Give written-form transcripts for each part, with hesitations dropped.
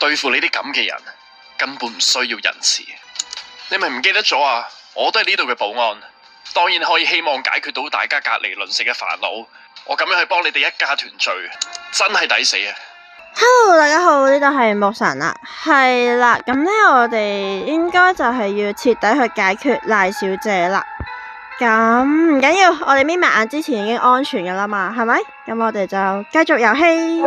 對付你啲咁嘅人，根本唔需要仁慈。你咪唔記得咗啊？我都係呢度嘅保安，當然可以希望解決到大家隔離鄰舍嘅煩惱。我咁樣去幫你哋一家團聚，真係抵死啊！Hello， 大家好，呢度係牧神啦，係啦，咁呢，我哋應該就係要徹底去解決賴小姐啦。咁唔緊要，我哋眯埋眼之前已經安全噶啦嘛，係咪？咁我哋就繼續遊戲。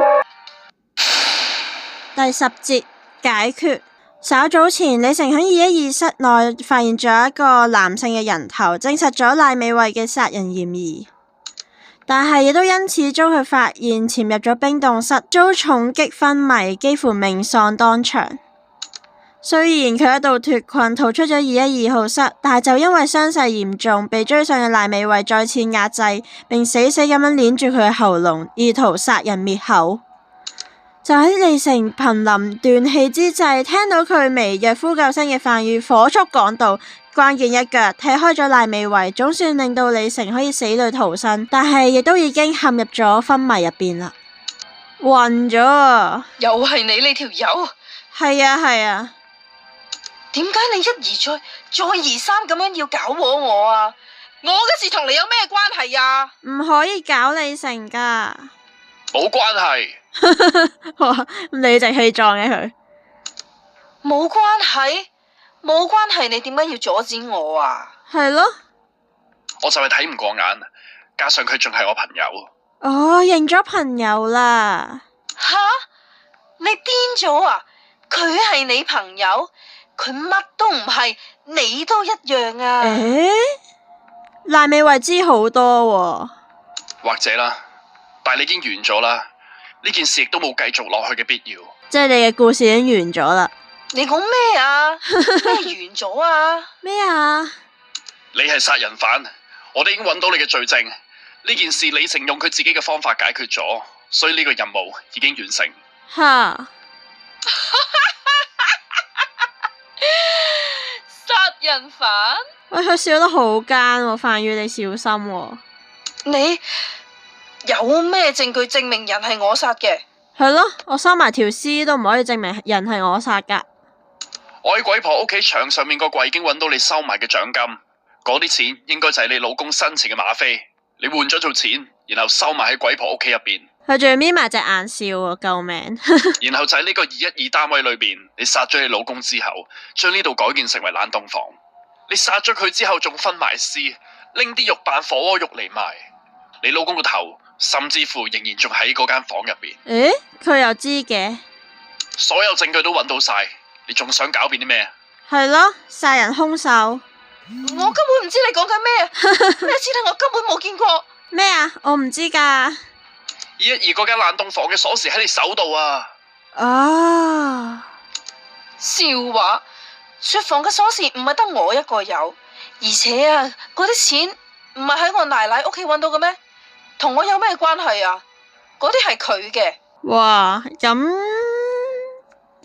第10節解決。稍早前，李成喺212室內發現咗一個男性嘅人頭，證實咗賴美惠嘅殺人嫌疑。但係亦都因此遭佢發現，潛入咗冰凍室，遭重擊昏迷，幾乎命喪當場。雖然佢一度脫困逃出咗212號室，但係就因為傷勢嚴重，被追上嘅賴美惠再次壓制，並死死咁樣捏住佢嘅喉嚨，意圖殺人滅口。就喺李成瀕臨斷氣之際，聽到佢微弱呼救聲嘅范宇火速趕到，關鍵一腳踢開咗賴美惠，總算令到李成可以死裏逃生，但係亦都已經陷入咗昏迷入邊啦，暈咗啊！又係你呢條友？係啊係啊，點解你一而再，再而三咁樣要搞我啊？我嘅事同你有咩關係啊？唔可以搞李成噶，冇關係。哇，理直氣壯嘅佢，冇關係，冇關係，你點解要阻止我啊？係咯，我就係睇唔過眼，加上佢仲係我朋友。哦，認咗朋友啦。吓？你癲咗啊？佢係你朋友，佢乜都唔係，你都一樣啊。賴美惠知好多喎。或者啦，但係你已經完咗啦。呢件事亦都冇繼續落去嘅必要，即係你嘅故事已經完咗啦。你講咩啊？咩完咗啊？咩啊？你係殺人犯，我哋已經揾到你嘅罪證。呢件事李成用佢自己嘅方法解決咗，所以呢個任務已經完成。吓！殺人犯？喂，佢笑得好奸喎，范宇你小心喎。你有咩證據證明人係我殺嘅？係咯，我收埋條屍都唔可以證明人係我殺噶。我喺鬼婆屋企牆上面個櫃已經揾到你收埋嘅獎金，嗰啲錢應該就係你老公生前嘅嗎啡，你換咗做錢，然後收埋喺鬼婆屋企入邊。佢仲要眯埋隻眼笑喎，救命！然後就喺呢個212單位裏邊，你殺咗你老公之後，將呢度改建成為冷凍房。你殺咗佢之後，仲分埋屍，拎啲肉扮火鍋肉嚟賣。你老公個頭，甚至乎仍然仲喺嗰間房入邊。佢又知嘅。所有證據都揾到晒，你仲想狡辯啲咩？係咯，殺人兇手。我根本唔知你講緊咩，咩事我根本冇見過。咩啊？我唔知噶。212嗰間冷凍房嘅鎖匙喺你手度啊！笑話，雪房嘅鎖匙唔係得我一個有，而且啊，嗰啲錢唔係喺我奶奶屋企揾到嘅咩？同我有咩關係啊？嗰啲係佢嘅。哇，咁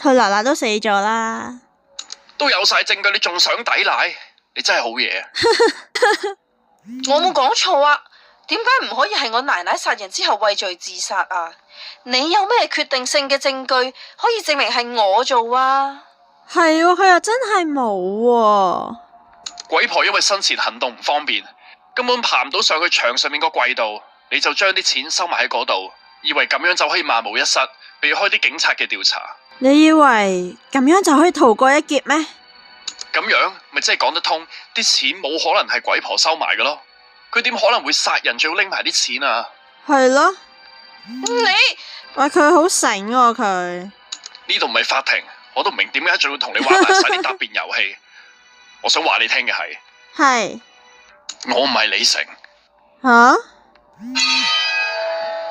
佢奶奶都死咗啦。都有晒證據，你仲想抵賴？你真係好嘢啊！我冇講錯啊，點解唔可以係我奶奶殺人之後畏罪自殺啊？你有咩決定性嘅證據可以證明係我做啊？係喎，佢又真係冇喎。鬼婆因為生前行動唔方便，根本爬唔到上去牆上面個櫃度，你就將啲錢收埋喺嗰度，以為咁樣就可以萬無一失，避開啲警察嘅調查。你以為咁樣就可以逃過一劫咩？咁樣咪即係講得通，啲錢冇可能係鬼婆收埋嘅咯。佢點可能會殺人仲要拎埋啲錢啊？係咯。你喂，佢好醒喎佢。呢度唔係法庭，我都唔明點解仲要同你玩埋晒啲答辯遊戲。我想話你聽嘅係，我唔係李成。吓？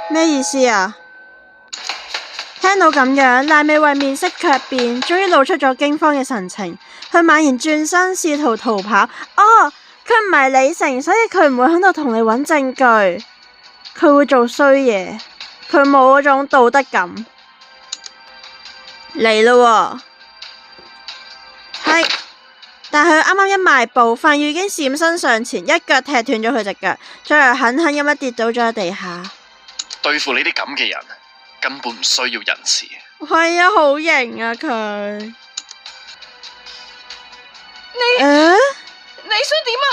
咩意思啊？聽到咁樣，賴美惠面色卻變，終於露出咗驚慌嘅神情。佢猛然轉身，試圖逃跑。佢唔係李成，所以佢唔會喺度同你揾證據。佢會做衰嘢，佢冇嗰種道德感。嚟咯喎，係。但係佢啱啱一邁步，范宇已經閃身上前，一腳踢斷咗佢隻腳，再嚟狠狠咁一跌倒咗喺地下。對付你啲咁嘅人，根本唔需要仁慈。係啊，好型啊佢。你想點啊？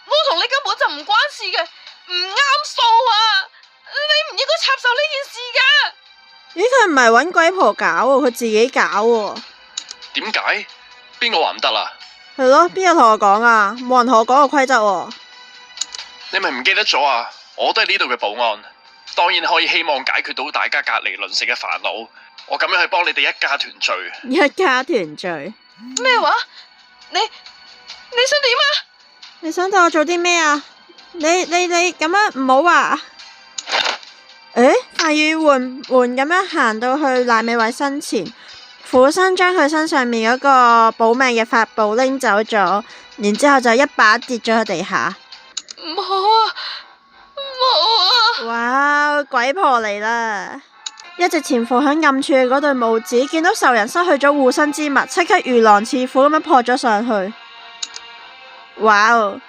我同你根本就唔關事嘅，唔啱數啊！你唔應該插手呢件事噶。咦，佢唔係搵鬼婆搞喎，佢自己搞喎。點解？邊個話唔得啦？係咯，邊個同我講啊？冇人同我講個規則喎。你咪唔記得咗啊？我都係呢度嘅保安，當然可以希望解決到大家隔離鄰舍嘅煩惱。我咁樣去幫你哋一家團聚。一家團聚。咩話？你想點啊？你想對我做啲咩啊？你咁樣唔好話。誒，范宇緩緩咁樣行到去賴美惠身前，俯身將佢身上面嗰個保命嘅法寶拎走咗，然之後就一把跌咗喺地下。唔好啊！冇啊！哇，鬼婆嚟啦！一直潛伏喺暗處嘅嗰對母子見到仇人失去咗護身之物，即刻如狼似虎咁樣撲咗上去。哇哦！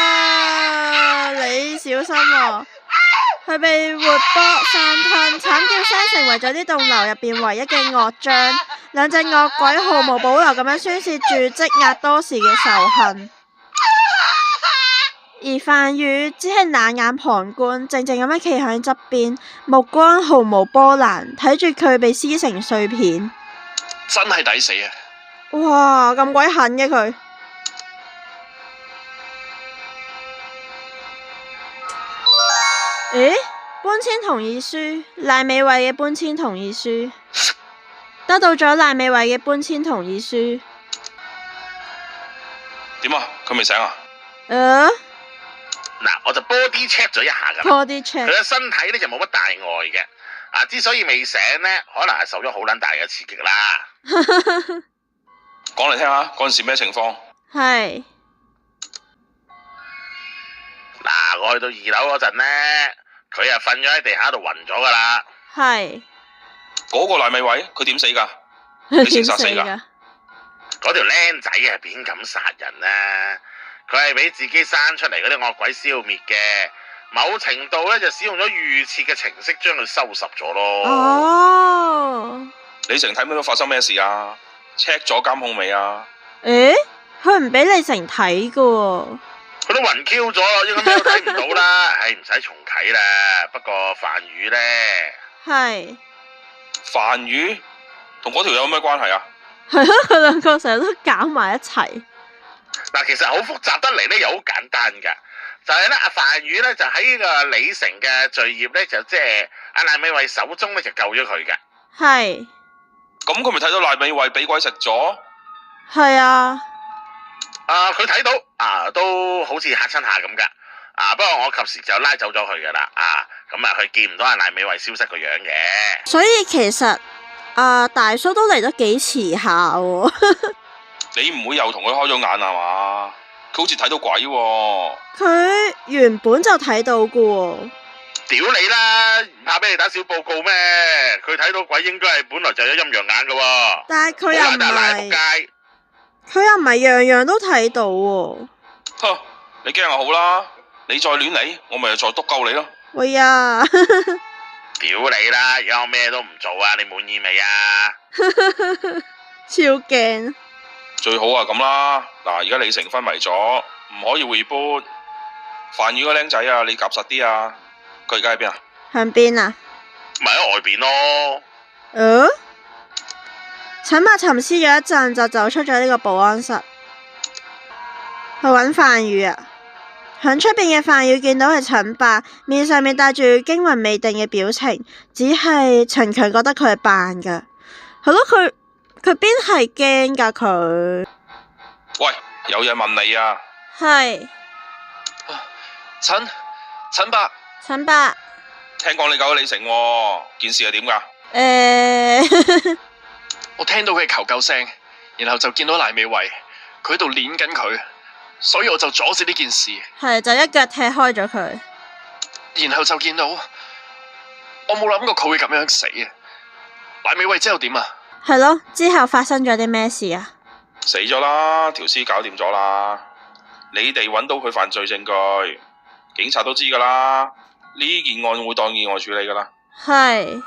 哇！你小心喎！佢被活剝散吞，慘叫聲成為咗呢棟樓入邊唯一嘅樂章。兩隻惡鬼毫無保留咁樣宣泄住積壓多時嘅仇恨，而范宇只係冷眼旁觀，靜靜咁樣企喺側邊，目光毫無波瀾，睇住佢被撕成碎片。真係抵死啊！哇，咁鬼狠嘅佢！誒，搬遷同意書，賴美惠嘅搬遷同意書，得到咗賴美惠嘅搬遷同意書。點啊？佢未醒啊？嗱，我就 body check 咗一下噶啦， body check 佢嘅身體咧就冇乜大礙嘅，之所以未醒咧，可能係受咗好撚大嘅刺激啦。講嚟聽下，嗰陣時咩情況？係我去到2樓嗰陣咧，佢啊瞓咗喺地下度暈咗噶啦。係嗰個賴美惠，佢點死噶？點死㗎死㗎？嗰條僆仔係邊敢殺人啊？佢係俾自己生出嚟嗰啲惡鬼消滅嘅，某程度咧就使用咗預設嘅程式將佢收拾咗咯。哦，李成睇唔到發生咩事啊 ？check 咗監控未啊？誒，佢唔俾李成睇噶喎。佢都暈 Q 咗，應該咩都睇唔到啦。唔使重啟啦。不過范宇咧，係范宇同嗰條友有咩關係啊？係咯，佢兩個成日都搞埋一齊。其實好複雜得嚟咧，又好簡單噶。就係咧，阿范宇咧就喺個李成嘅罪孽咧，就即係阿賴美惠手中咧就救咗佢嘅。係咁佢咪睇到賴美惠俾鬼食咗？係啊。佢睇到都好似嚇親下咁噶。不過我及時就拉走咗佢噶啦。咁佢見唔到阿賴美惠消失個樣嘅。所以其實大叔都嚟得幾遲下喎。你唔會又同佢開咗眼啊嘛？佢好似睇到鬼喎。佢原本就睇到嘅喎。屌你啦，唔怕俾你打小報告咩？佢睇到鬼應該係本來就有陰陽眼嘅喎。但係佢又唔好賴仆係，街。佢又唔係樣樣都睇到喎。哼，你驚就好啦，你再亂嚟，我咪再督鳩你咯。喂呀！屌你啦！而家我咩都唔做啊，你滿意未啊？超驚。最好啊咁啦，嗱，而家李成昏迷咗，唔可以回搬。范宇個僆仔啊，你夾實啲啊！佢而家喺邊啊？向邊啊？咪喺外邊咯。陳伯沉思咗一陣，就走出咗呢個保安室，去揾范宇啊！響出邊嘅范宇見到係陳伯，面上面帶住驚魂未定嘅表情，只係陳強覺得佢係扮噶。係咯，佢邊係驚噶佢？喂，有嘢問你啊！係陳伯，陳伯，聽講你救咗李成喎，件事係點噶？我聽到佢求救聲，然後就見到賴美惠，佢喺度捏緊佢，所以我就阻止呢件事。係就一腳踢開咗佢，然後就見到，我冇諗過佢會咁樣死啊！賴美惠之後點啊？係咯，之後發生咗啲咩事啊？死咗啦，條屍搞掂咗啦。你哋揾到佢犯罪證據，警察都知噶啦。呢件案會當意外處理噶啦。係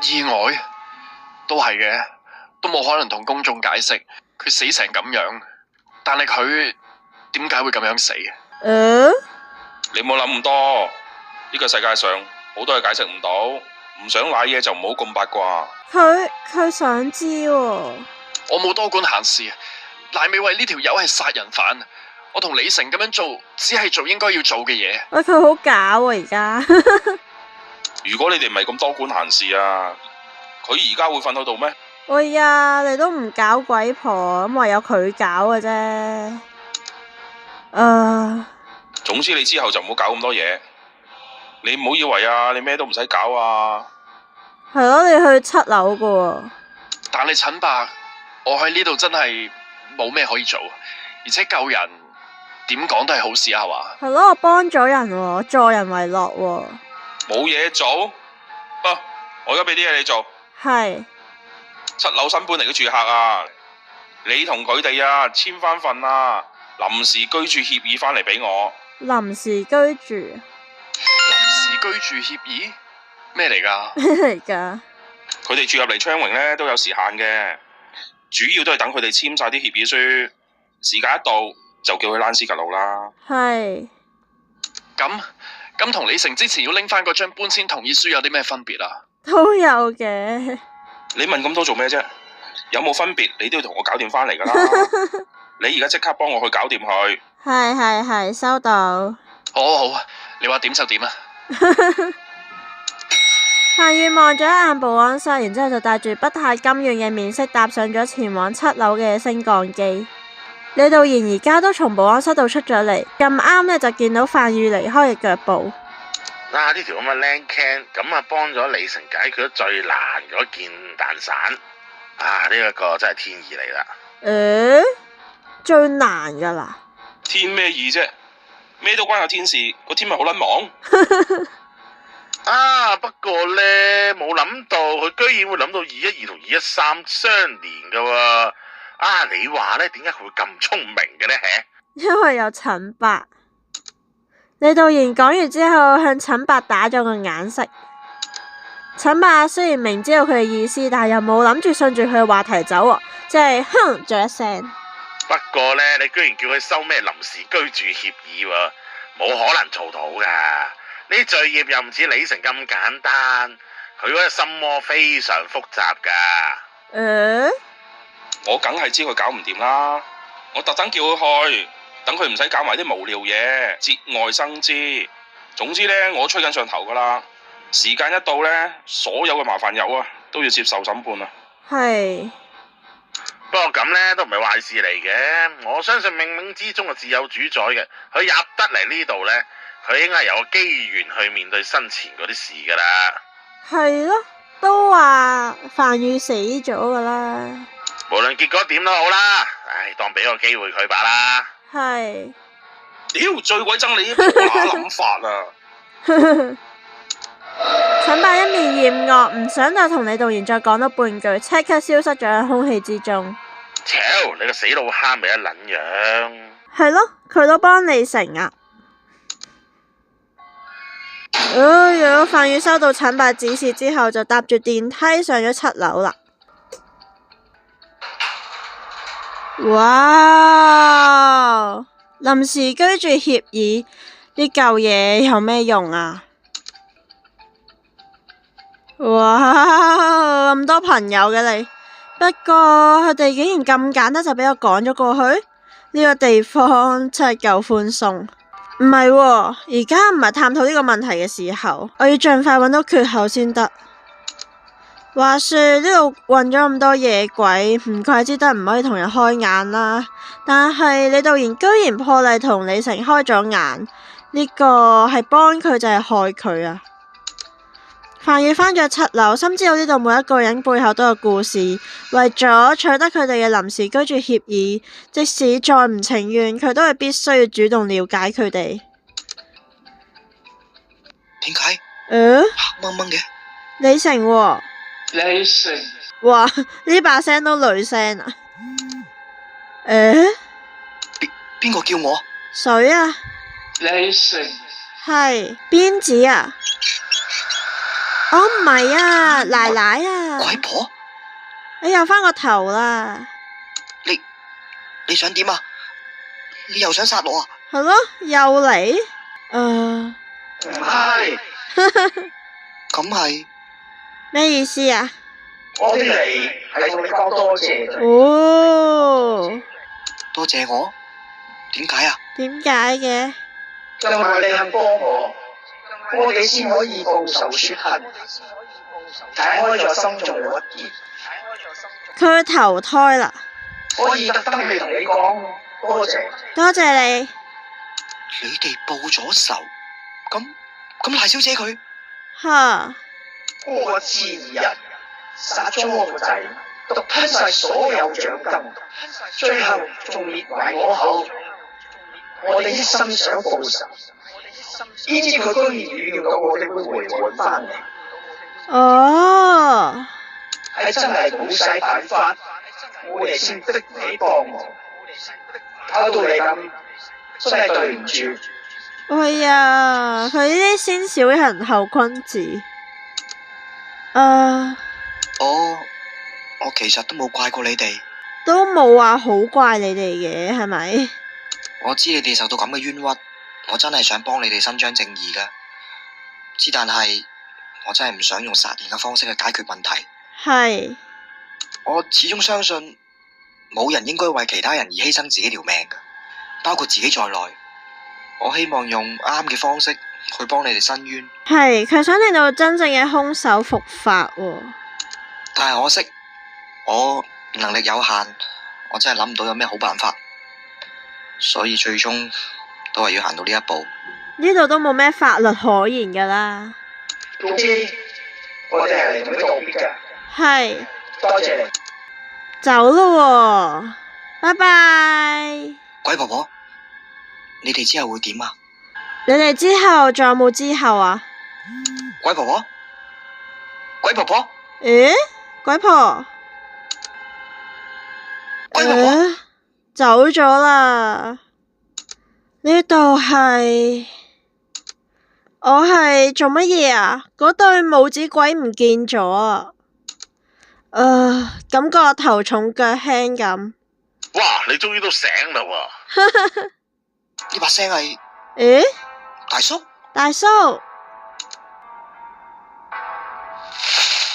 意外都係嘅，都冇可能同公眾解釋佢死成咁樣。但係佢點解會咁樣死？你冇諗咁多，呢個世界上好多嘢解釋唔到，唔想瀨嘢就唔好咁八卦。佢想知喎。我冇多管閒事，賴美惠呢條友係殺人犯，我同李成咁樣做，只係做應該要做嘅嘢。喂，佢好假喎而家。如果你哋唔係咁多管閒事啊，佢而家會瞓喺度咩？喂呀，你都唔搞鬼婆，咁唯有佢搞嘅啫。總之你之後就唔好搞咁多嘢，你唔好以為啊，你咩都唔使搞啊。係咯，你去7樓噶喎。但係陳伯，我喺呢度真係冇咩可以做，而且救人點講都係好事啊，係嘛？係咯，我幫咗人喎，助人為樂喎。冇嘢做，我而家俾啲嘢你做。係。 7樓新搬嚟嘅住客啊，你同佢哋啊簽翻份啊臨時居住協議翻嚟俾我。臨時居住。臨時居住協議咩嚟㗎？咩嚟㗎？佢哋住入嚟昌榮呢都有時限嘅，主要都係等佢哋簽晒啲協議書，時間一到就叫佢躝屍趌路啦。係。咁同李成之前要拎翻嗰張搬遷同意書有啲咩分別啊？都有嘅。你問咁多做咩啫？有冇分別？你都要同我搞掂翻嚟噶啦。你而家即刻幫我去搞掂佢。係，收到。好，你話點就點啊。范宇望咗一眼保安室，然之後就帶住不太甘願嘅面色踏上咗前往7樓嘅升降機。李道賢而家都從保安室度出咗嚟，咁啱呢就見到范宇離開嘅腳步。呢條咁嘅靚 can 咁啊，幫咗李成解決咗最難嗰件蛋散啊！呢一個真係天意嚟啦。最難㗎啦。天咩意啫？咩都關有天事，個天咪好撚忙。不過呢，冇諗到佢居然會諗到212同213相連噶喎。你話呢，點解佢會咁聰明嘅呢？因為有陳伯。李道賢講完之後，向陳伯打咗個眼色。陳伯雖然明知道佢嘅意思，但係又冇諗住順住佢嘅話題走喎，即係哼咗一聲。不過呢，你居然叫佢收咩臨時居住協議喎？冇可能做到噶。呢罪孽又唔似李成咁簡單，佢嗰個心魔非常複雜噶。我梗係知佢搞唔掂啦，我特登叫佢去。等佢唔使搞埋啲無聊嘢，節外生枝。總之呢，我吹緊上頭噶啦。時間一到呢，所有嘅麻煩友啊，都要接受審判啊。係。不過咁呢，都唔係壞事嚟嘅。我相信冥冥之中係自有主宰嘅。佢入得嚟呢度呢，佢應該係有個機緣去面對生前嗰啲事噶啦。係咯，都話范宇死咗噶啦。無論結果點都好啦，當俾個機會佢吧啦。係。屌，最鬼憎你啲破乸諗法啊！陳伯一面厭惡，唔想再同李道賢再講多半句，即刻消失咗喺空氣之中。屌，你個死老蝦咪一撚樣。係咯，佢都幫李成啊。如果范宇收到陳伯指示之後，就搭住電梯上咗7樓啦。哇！臨時居住協議呢舊嘢有咩用啊？哇！咁多朋友嘅你，不過佢哋竟然咁簡單就俾我趕咗過去，呢個地方真係夠寬鬆。唔係喎，而家唔係探討呢個問題嘅時候，我要盡快揾到缺口先得。話說呢度混咗咁多野鬼，唔怪之得唔可以同人開眼啦。但係李道賢居然破例同李成開咗眼，呢個係幫佢就係害佢啊！范宇返咗7樓，深知道呢度每一個人背後都有故事，為咗取得佢哋嘅臨時居住協議，即使再唔情願，佢都係必須要主動了解佢哋。點解？黑掹掹嘅？李成喎。李成。哇！呢把聲都女聲啊！邊個叫我？水啊！李成。係鞭子啊？哦，唔係啊，奶奶啊！鬼婆，你又翻個頭啦？你想點啊？你又想殺我啊？係咯，又嚟？唔係，咁係咩意思啊？我哋嚟係同你講多謝。哦，多謝我？點解啊？點解嘅？因為你肯幫我哋先可以報仇雪恨，解開咗心中嘅鬱結。佢投胎啦！可以特登嚟同你講多謝。多謝你。你哋報咗仇，咁賴小姐佢吓，過賤人，殺咗我個仔，獨吞晒所有獎金，最後仲滅埋我口。我哋一心想報仇，點知佢居然預料到我哋會回魂翻嚟，哦，係真係冇晒辦法，我哋先逼你幫我，搞到你咁，真係對唔住。哎呀，佢呢啲先小人後君子。我其實都冇怪過你哋，都冇話好怪你哋嘅，係咪？我知你哋受到咁嘅冤屈，我真係想幫你哋伸張正義噶。但係我真係唔想用殺人嘅方式去解決問題。係。我始終相信冇人應該為其他人而犧牲自己條命噶，包括自己在內。我希望用啱嘅方式去幫你哋伸冤。係，佢想令到真正嘅兇手伏法喎。但係可惜，我能力有限，我真係諗唔到有咩好辦法，所以最終都係要行到呢一步。呢度都冇咩法律可言噶啦。總之，我哋係嚟同你道別噶。係。多謝你。走咯喎，拜拜。鬼婆婆，你哋之後會點啊？你哋之後仲有冇之後啊？鬼婆婆，鬼婆婆，咦？鬼婆？鬼婆婆，走咗啦。呢度係我係做乜嘢啊？嗰對母子鬼唔見咗啊！感覺頭重腳輕咁。哇！你終於都醒啦喎！呢把聲係咦？大叔？大叔，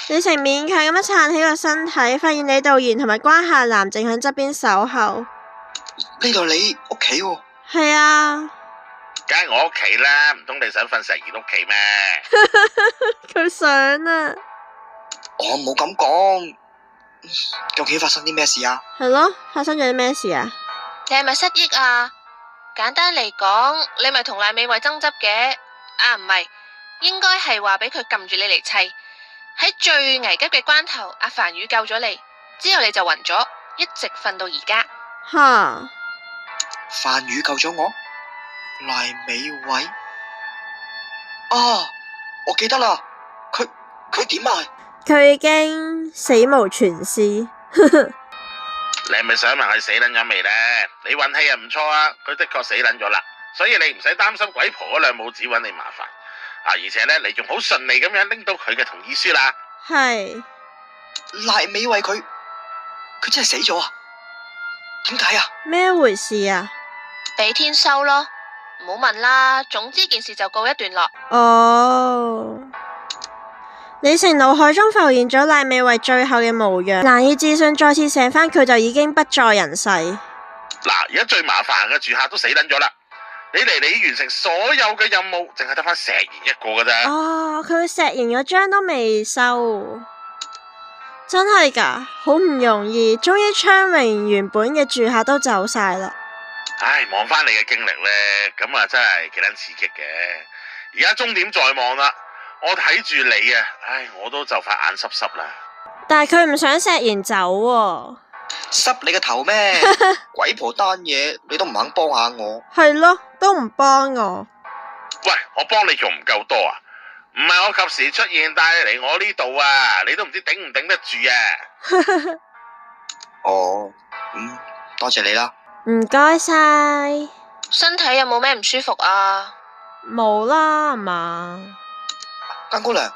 李成勉強咁樣撐起個身體，發現李道賢同埋關夏南正喺側邊守候。呢度你屋企喎？係啊。梗係我屋企啦，唔通你想瞓石賢屋企咩？佢想啊。我冇咁講，究竟發生啲咩事啊？係咯，發生咗啲咩事啊？你係咪失憶啊？簡單嚟講，你咪同賴美惠爭執嘅。啊，唔係，應該係話俾佢撳住你嚟砌。喺最危急嘅關頭，阿樊宇救咗你，之後你就暈咗，一直瞓到而家。吓，樊宇救咗我，賴美惠啊，我記得啦，佢點啊？佢已經死無全屍。你係咪想問佢死撚咗未呢？你運氣啊唔錯啊，佢的確死撚咗啦，所以你唔使擔心鬼婆嗰兩母子揾你麻煩啊！而且呢，你仲好順利咁樣拎到佢嘅同意書啦。係。賴美惠佢真係死咗啊？點解啊？咩回事啊？俾天收咯，唔好問啦。總之件事就告一段落。哦。李成腦海中浮現咗賴美惠最後嘅模樣，難以置信再次醒返，佢就已經不在人世。嗱，而家最麻煩嘅住客都死撚咗啦，你完成所有嘅任務，淨係得翻石賢一個噶咋？哦，佢石賢嗰張都未收，真係噶，好唔容易，終於昌榮原本嘅住客都走晒啦。唉，望翻你嘅經歷呢，咁啊真係幾撚刺激嘅。而家終點在望啦。我睇住你啊，唉，我都就快眼濕濕啦。但係佢唔想石賢走喎。濕你個頭咩？鬼婆單嘢你都唔肯幫下我。係咯，都唔幫我。喂，我幫你仲唔夠多啊？唔係我及時出現帶你嚟我呢度啊，你都唔知頂唔頂得住啊。哦，多謝你啦。唔該晒。身體有冇咩唔舒服啊？冇啦，係嘛？關姑娘，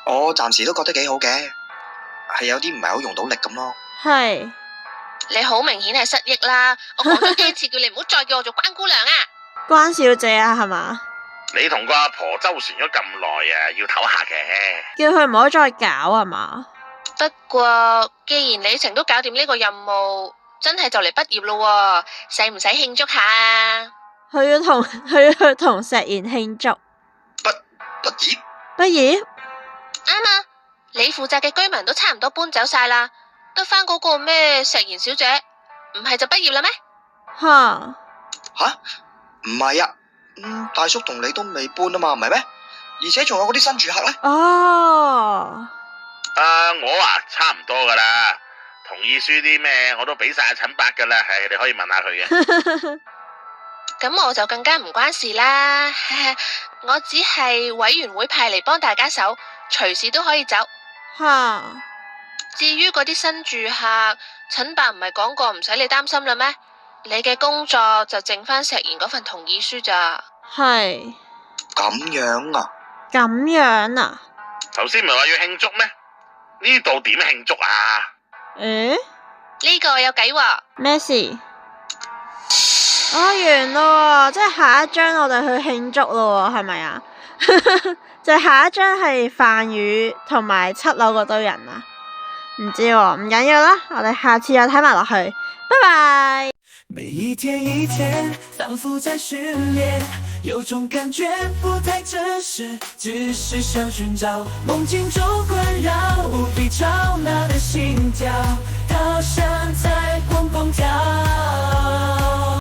我暫時都覺得幾好嘅，係有啲唔係好用到力咁咯。係。你好明顯係失憶啦！我講咗幾次叫你唔好再叫我做關姑娘啊！關小姐啊，係嘛？你同個阿婆周旋咗咁耐啊，要唞下嘅。叫佢唔好再搞係嘛？不過既然李晴都搞掂呢個任務，真係就嚟畢業咯，使唔使慶祝下啊？佢要同石妍慶祝。畢業？畢業？啱啊！你負責嘅居民都差唔多搬走晒啦，得翻嗰個咩石妍小姐，唔係就畢業啦咩？吓？唔係啊，大叔同你都未搬啊嘛，唔係咩？而且仲有嗰啲新住客呢。哦。我差唔多噶啦，同意書啲咩我都俾晒阿陳伯噶啦，係你可以問下佢嘅。咁我就更加唔關事啦，我只係委員會派嚟幫大家手，隨時都可以走。吓。至於嗰啲新住客，陳伯唔係講過唔使你擔心啦咩？你嘅工作就剩翻石妍嗰份同意書咋。係。咁樣啊？咁樣啊？頭先唔係話要慶祝咩？呢度點慶祝啊？呢個有計喎。咩事？完咯，即係下一章我哋去慶祝咯，係咪啊？就係下一章係范宇同埋七樓嗰堆人啊？唔知喎，唔緊要啦，我哋下次又睇埋落去，拜拜。每一天一天，仿佛在訓練，有種感覺不太真實，只是想尋找夢境中環繞無比超納的心跳，好像在蹦蹦跳。